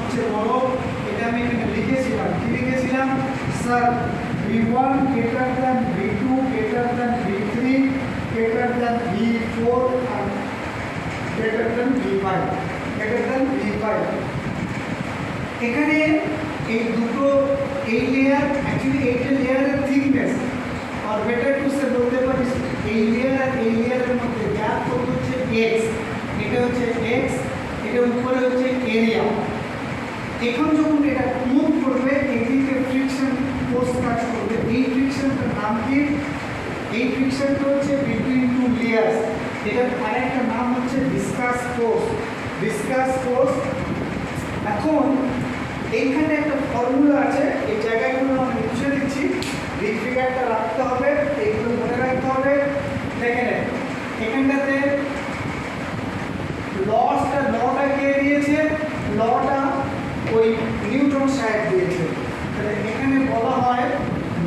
সবচেয়ে বড়। এটা আমি এখানে লিখেছিলাম, কি লিখেছিলাম sir v1 greater than v2 greater than v3 greater than v4 and greater than v5 greater than v5। এখানে এই দুটো এই লেয়ার অ্যাকচুয়ালি এইটা লেয়ারের থিকনেস আর বেটার টু সে বলতে পারিস এই লেয়ার আর এই লেয়ারের মধ্যে গ্যাপ কত হচ্ছে x, এটা হচ্ছে x, এটা উপরে হচ্ছে এরিয়া। এখন যখন এটা মুভ করবে এদিকে ফ্রিকশন ফোর্স কাজ করবে। এই ফ্রিকশনটার নাম কি? এই ফ্রিকশনটা হচ্ছে বিটুইন টু লেয়ার্স, এটার আরেকটা নাম হচ্ছে ভিসকাস ফোর্স। Viscous force. এখন এইখানে একটা ফর্মুলা আছে, এই জায়গাগুলো আমি মুছে দিচ্ছি, এই ফিগারটা রাখতে হবে, এইগুলো মনে রাখতে হবে। দেখে নেন এখানটাতে লটা কে দিয়েছে? লটা ওই নিউটন সাহেব দিয়েছে। তাহলে এখানে বলা হয়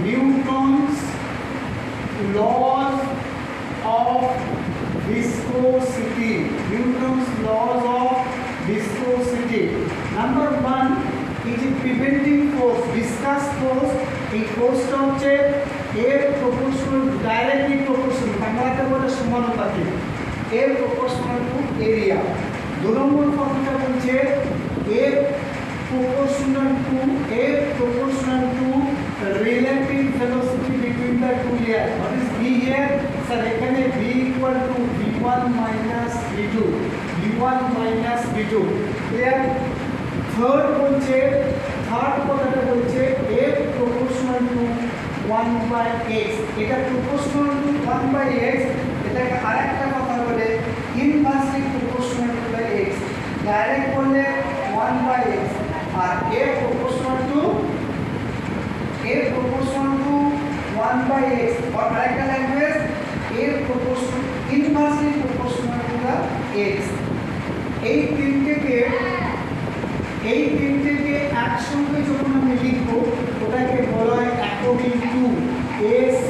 Newton's lodge of viscosity, Newton's laws of viscosity। Number 1 is a preventing force, viscous force। এই ফোর্সটা হচ্ছে এর প্রপোর্শনাল, ডাইরেক্টলি প্রপোর্শনাল, বাংলাতে বলে সমানুপাতিক, এর proportional to area. 2 number formula বলছে এর proportional to relative velocity between the two layers। What is V here? Sir, এখানে V equal to V1 minus V2, V1 minus V2। Clear? Third কথাটা বলছে A proportional to 1 by x। এটা proportional to 1 by x, এটাকে আরেকটা কথা বলে inversely proportional to the x। Direct বললে 1 by x আর A proportional to 1 by x or আরেকটা language A proportional inversely proportional to the x। এই তিনটেকে একসঙ্গে যখন আমি লিখবো ওটাকে বলা হয় অ্যাকর্ডিং টু AC